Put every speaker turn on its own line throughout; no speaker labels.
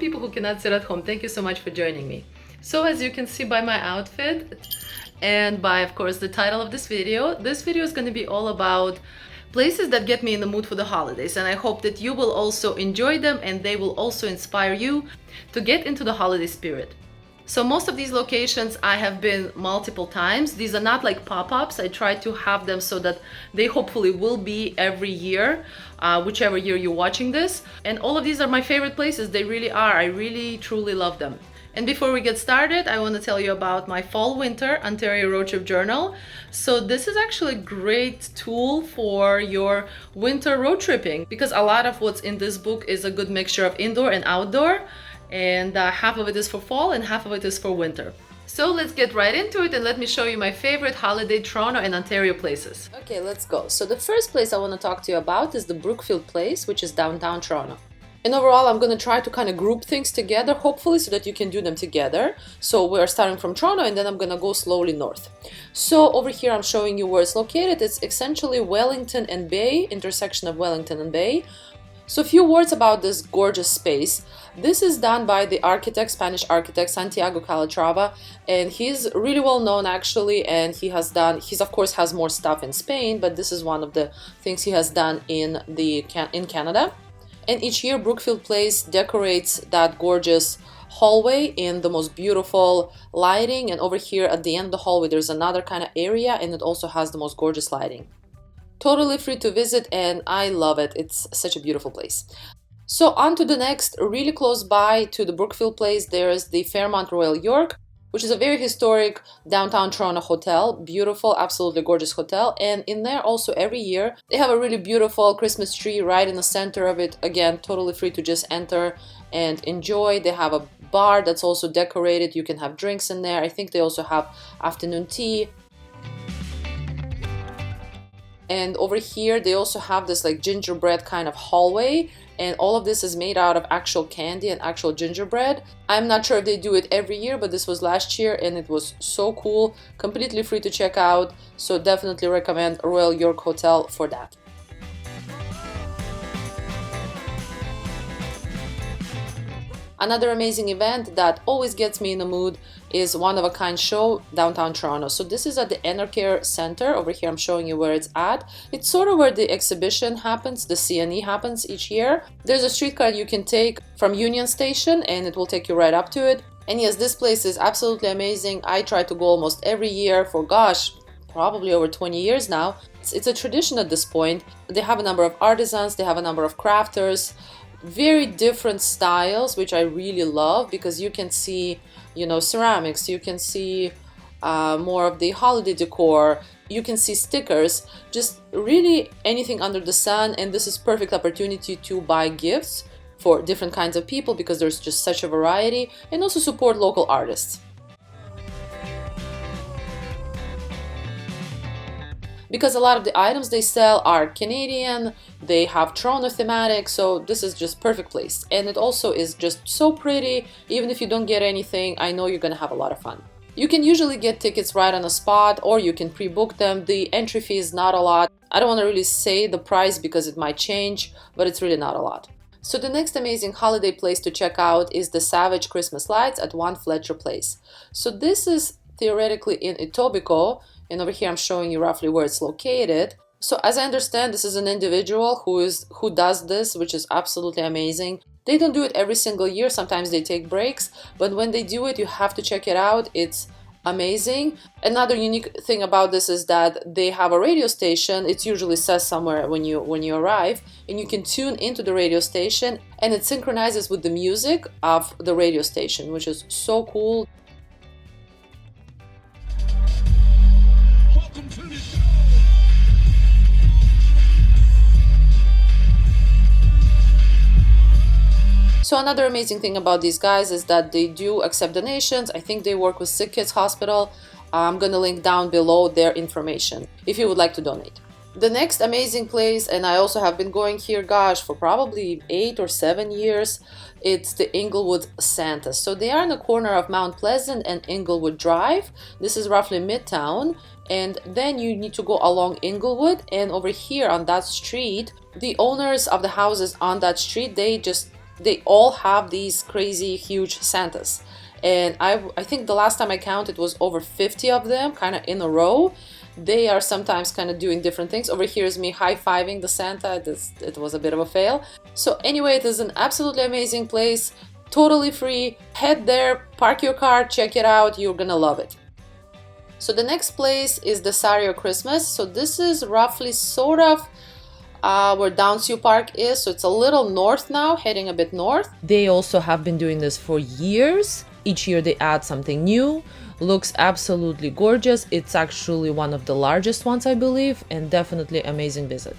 people who cannot sit at home, thank you so much for joining me. So as you can see by my outfit and by, of course, the title of this video is going to be all about places that get me in the mood for the holidays, and I hope that you will also enjoy them and they will also inspire you to get into the holiday spirit. So most of these locations I have been multiple times. These are not like pop-ups. I try to have them so that they hopefully will be every year, whichever year you're watching this. And all of these are my favorite places. They really are. I really truly love them. And before we get started, I want to tell you about my Fall-Winter Ontario Road Trip Journal. So this is actually a great tool for your winter road tripping, because a lot of what's in this book is a good mixture of indoor and outdoor, and half of it is for fall and half of it is for winter. So let's get right into it and let me show you my favorite holiday Toronto and Ontario places. Okay, let's go. So the first place I want to talk to you about is the Brookfield Place, which is downtown Toronto. And overall, I'm going to try to kind of group things together, hopefully, so that you can do them together. So we're starting from Toronto and then I'm going to go slowly north. So over here, I'm showing you where it's located. It's essentially Wellington and Bay, intersection of Wellington and Bay. So a few words about this gorgeous space. This is done by the architect, Spanish architect, Santiago Calatrava, and he's really well known actually, and he's of course has more stuff in Spain, but this is one of the things he has done in Canada. And each year Brookfield Place decorates that gorgeous hallway in the most beautiful lighting, and over here at the end of the hallway there's another kind of area, and it also has the most gorgeous lighting. Totally free to visit, and I love it. It's such a beautiful place. So on to the next. Really close by to the Brookfield Place, there's the Fairmont Royal York, which is a very historic downtown Toronto hotel. Beautiful, absolutely gorgeous hotel. And in there also every year they have a really beautiful Christmas tree right in the center of it. Again, totally free to just enter and enjoy. They have a bar that's also decorated. You can have drinks in there. I think they also have afternoon tea. And over here they also have this like gingerbread kind of hallway, and all of this is made out of actual candy and actual gingerbread. I'm not sure if they do it every year, but this was last year and it was so cool. Completely free to check out, so definitely recommend Royal York Hotel for that. Another amazing event that always gets me in the mood is one-of-a-kind show downtown Toronto. So this is at the Enercare Center. Over here I'm showing you where it's at. It's sort of where the exhibition happens, the CNE happens each year. There's a streetcar you can take from Union Station and it will take you right up to it. And yes, this place is absolutely amazing. I try to go almost every year for, gosh, probably over 20 years now. It's a tradition at this point. They have a number of artisans, they have a number of crafters, very different styles, which I really love, because you can see, you know, ceramics, you can see more of the holiday decor, you can see stickers, just really anything under the sun. And this is perfect opportunity to buy gifts for different kinds of people, because there's just such a variety, and also support local artists. Because a lot of the items they sell are Canadian, they have Toronto thematic, so this is just perfect place. And it also is just so pretty. Even if you don't get anything, I know you're gonna have a lot of fun. You can usually get tickets right on the spot, or you can pre-book them. The entry fee is not a lot. I don't want to really say the price because it might change, but it's really not a lot. So the next amazing holiday place to check out is the Savage Christmas Lights at 1 Fletcher Place. So this is theoretically in Etobicoke, and over here I'm showing you roughly where it's located. So as I understand, this is an individual who does this, which is absolutely amazing. They don't do it every single year, sometimes they take breaks, but when they do it, you have to check it out. It's amazing. Another unique thing about this is that they have a radio station. It usually says somewhere when you arrive, and you can tune into the radio station, and it synchronizes with the music of the radio station, which is so cool. So another amazing thing about these guys is that they do accept donations. I think they work with Sick Kids Hospital. I'm gonna link down below their information if you would like to donate. The next amazing place, and I also have been going here, gosh, for probably 8 or 7 years, it's the Inglewood Santas. So they are in the corner of Mount Pleasant and Inglewood Drive. This is roughly Midtown, and then you need to go along Inglewood, and over here on that street, the owners of the houses on that street, they just they all have these crazy huge Santas. And I think the last time I counted was over 50 of them, kind of in a row. They are sometimes kind of doing different things. Over here is me high-fiving the Santa. It was a bit of a fail. So anyway, it is an absolutely amazing place, totally free. Head there, park your car, check it out. You're gonna love it. So the next place is DeSario Christmas. So this is roughly sort of where Downsview Park is. So it's a little north now, heading a bit north. They also have been doing this for years. Each year they add something new. Looks absolutely gorgeous. It's actually one of the largest ones, I believe, and definitely amazing visit.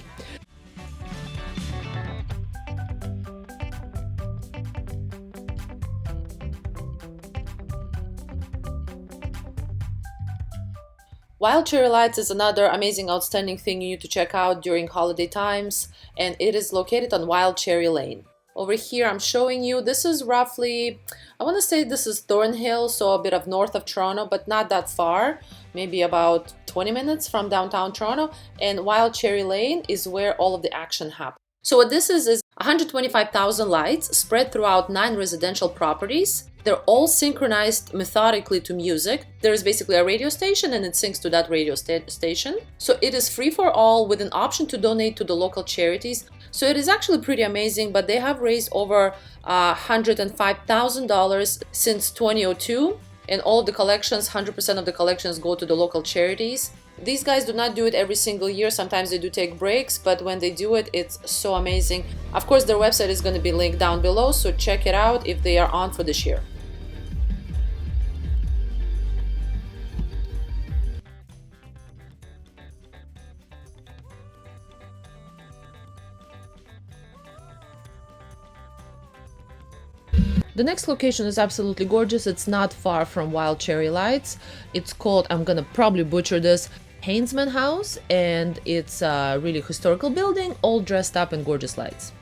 Wild cherry lights is another amazing, outstanding thing you need to check out during holiday times, and it is located on Wild Cherry Lane. Over here I'm showing you, this is roughly, I want to say this is Thornhill, so a bit of north of Toronto, but not that far, maybe about 20 minutes from downtown Toronto, and Wild Cherry Lane is where all of the action happens. So what this is 125,000 lights spread throughout 9 residential properties. They're all synchronized methodically to music. There is basically a radio station and it syncs to that radio station. So it is free for all with an option to donate to the local charities. So it is actually pretty amazing, but they have raised over $105,000 since 2002. And all of the collections, 100% of the collections go to the local charities. These guys do not do it every single year. Sometimes they do take breaks, but when they do it, it's so amazing. Of course, their website is going to be linked down below, so check it out if they are on for this year. The next location is absolutely gorgeous. It's not far from Wild Cherry Lights. It's called, I'm gonna probably butcher this, Heintzman House, and it's a really historical building, all dressed up in gorgeous lights.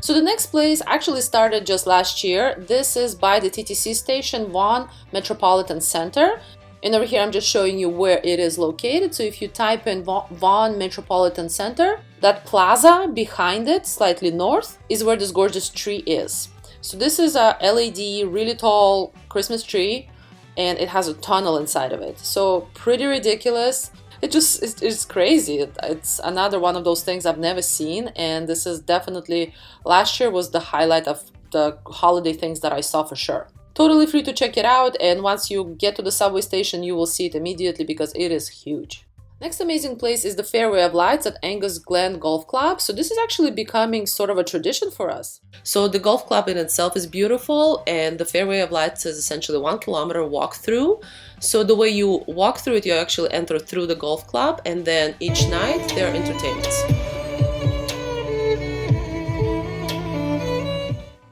So the next place actually started just last year. This is by the TTC station, Vaughan Metropolitan Centre. And over here I'm just showing you where it is located. So if you type in Vaughan Metropolitan Centre, that plaza behind it, slightly north, is where this gorgeous tree is. So this is a LED, really tall Christmas tree, and it has a tunnel inside of it. So pretty ridiculous. It's crazy. It's another one of those things I've never seen, and this is definitely, last year was the highlight of the holiday things that I saw for sure. Totally free to check it out, and once you get to the subway station you will see it immediately because it is huge. Next amazing place is the Fairway of Lights at Angus Glen Golf Club. So this is actually becoming sort of a tradition for us. So the golf club in itself is beautiful, and the Fairway of Lights is essentially 1 kilometer walk through. So the way you walk through it, you actually enter through the golf club, and then each night there are entertainments.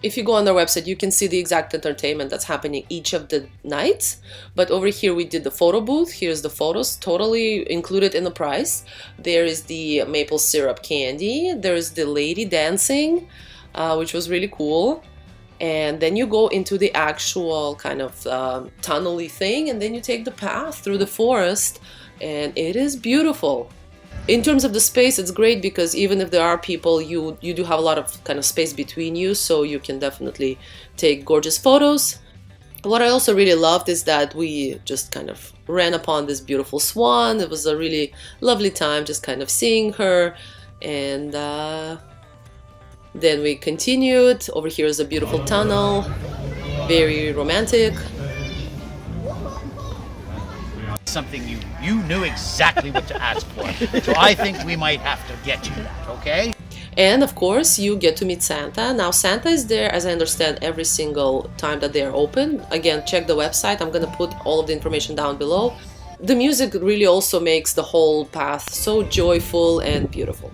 If you go on their website, you can see the exact entertainment that's happening each of the nights. But over here we did the photo booth. Here's the photos, totally included in the price. There is the maple syrup candy. There's the lady dancing, which was really cool. And then you go into the actual kind of tunnel-y thing, and then you take the path through the forest, and it is beautiful. In terms of the space, it's great because even if there are people, you do have a lot of kind of space between you, so you can definitely take gorgeous photos. What I also really loved is that we just kind of ran upon this beautiful swan. It was a really lovely time just kind of seeing her, and then we continued. Over here is a beautiful tunnel, very romantic.
Something you knew exactly what to ask for, so I think we might have to get you that, okay?
And of course you get to meet Santa. Now Santa is there, as I understand, every single time that they are open. Again, check the website. I'm gonna put all of the information down below. The music really also makes the whole path so joyful and beautiful.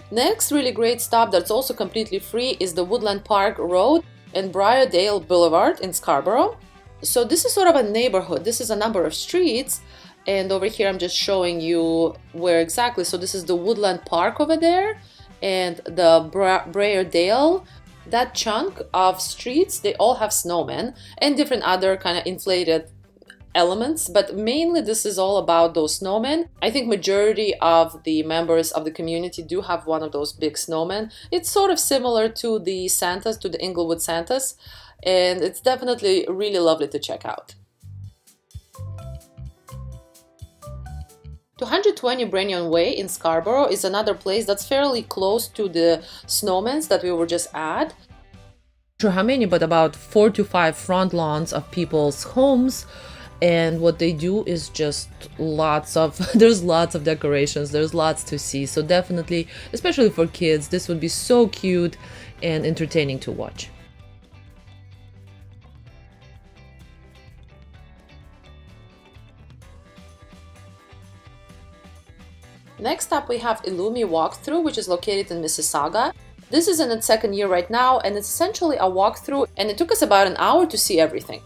Next really great stop that's also completely free is the Woodland Park Road and Briar Boulevard in Scarborough. So this is sort of a neighborhood. This is a number of streets, and over here I'm just showing you where exactly. So this is the Woodland Park over there, and the Briar, that chunk of streets, they all have snowmen and different other kind of inflated elements, but mainly this is all about those snowmen. I think majority of the members of the community do have one of those big snowmen. It's sort of similar to the Santas, to the Inglewood Santas, and it's definitely really lovely to check out. 220 Brenyon Way in Scarborough is another place that's fairly close to the snowmans that we were just at. Not sure how many, but about 4 to 5 front lawns of people's homes. And what they do is just there's lots of decorations, there's lots to see. So definitely, especially for kids, this would be so cute and entertaining to watch. Next up, we have a Lumi walkthrough, which is located in Mississauga. This is in its second year right now, and it's essentially a walkthrough, and it took us about an hour to see everything.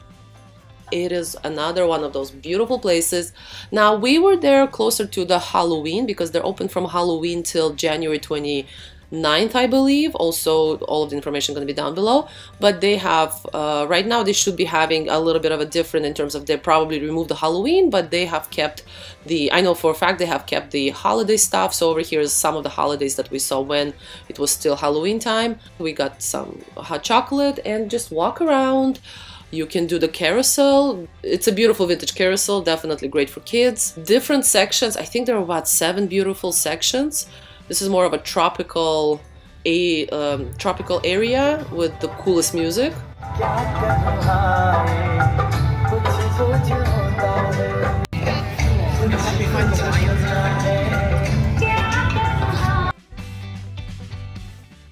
It is another one of those beautiful places. Now, we were there closer to the Halloween because they're open from Halloween till January 29th, I believe. Also, all of the information is going to be down below. But they have, right now, they should be having a little bit of a different in terms of they probably removed the Halloween, but they have kept I know for a fact they have kept the holiday stuff. So over here is some of the holidays that we saw when it was still Halloween time. We got some hot chocolate and just walk around. You can do the carousel. It's a beautiful vintage carousel, definitely great for kids. Different sections, I think there are about 7 beautiful sections. This is more of a tropical area with the coolest music.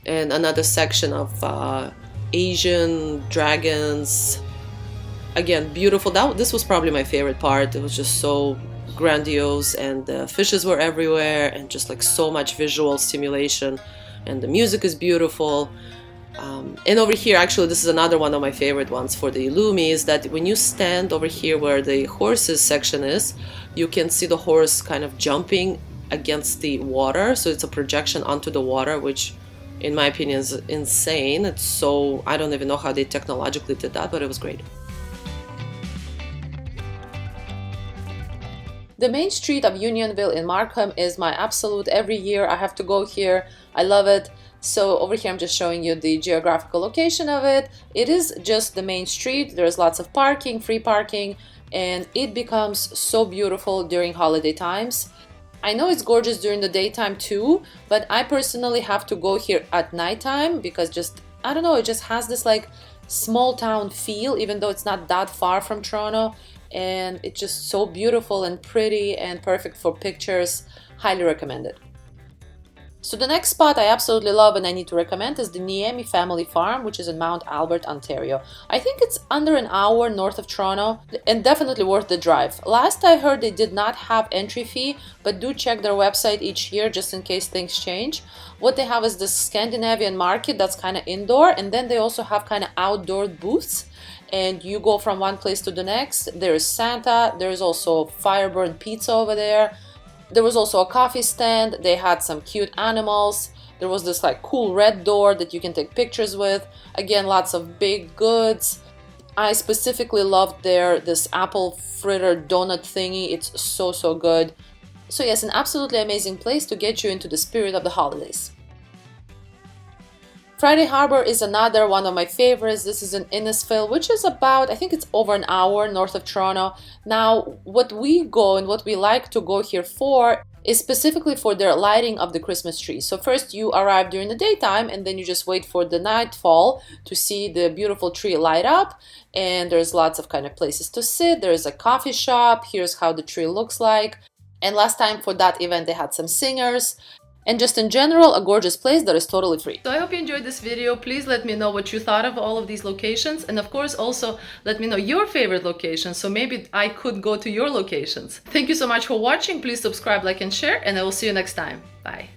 And another section of Asian dragons. Again, beautiful. This was probably my favorite part. It was just so grandiose, and the fishes were everywhere, and just like so much visual stimulation, and the music is beautiful. And over here, actually, this is another one of my favorite ones for the Lumi, is that when you stand over here where the horses section is, you can see the horse kind of jumping against the water. So it's a projection onto the water, which in my opinion is insane. It's so, I don't even know how they technologically did that, but it was great. The main street of Unionville in Markham is my absolute, every year I have to go here. I love it. So over here I'm just showing you the geographical location of it. It is just the main street. There's lots of parking, free parking, and it becomes so beautiful during holiday times. I know it's gorgeous during the daytime too, but I personally have to go here at nighttime because just, I don't know, it just has this like small town feel, even though it's not that far from Toronto. And it's just so beautiful and pretty and perfect for pictures. Highly recommend it. So the next spot I absolutely love and I need to recommend is the Neami family farm, which is in Mount Albert, Ontario. I think it's under an hour north of Toronto and definitely worth the drive. Last I heard they did not have entry fee, but do check their website each year just in case things change. What they have is the Scandinavian market that's kind of indoor, and then they also have kind of outdoor booths. And you go from one place to the next. There is Santa, there's also Fireburn Pizza over there. There was also a coffee stand. They had some cute animals. There was this like cool red door that you can take pictures with. Again, lots of baked goods. I specifically loved this apple fritter donut thingy. It's so, so good. So yes, an absolutely amazing place to get you into the spirit of the holidays. Friday Harbor is another one of my favorites. This is in Innisfil, which is about, I think it's over an hour north of Toronto. Now, what we go and what we like to go here for is specifically for their lighting of the Christmas tree. So first you arrive during the daytime and then you just wait for the nightfall to see the beautiful tree light up. And there's lots of kind of places to sit. There's a coffee shop. Here's how the tree looks like. And last time for that event, they had some singers. And just in general, a gorgeous place that is totally free. So I hope you enjoyed this video. Please let me know what you thought of all of these locations. And of course, also let me know your favorite locations. So maybe I could go to your locations. Thank you so much for watching. Please subscribe, like, and share. And I will see you next time. Bye.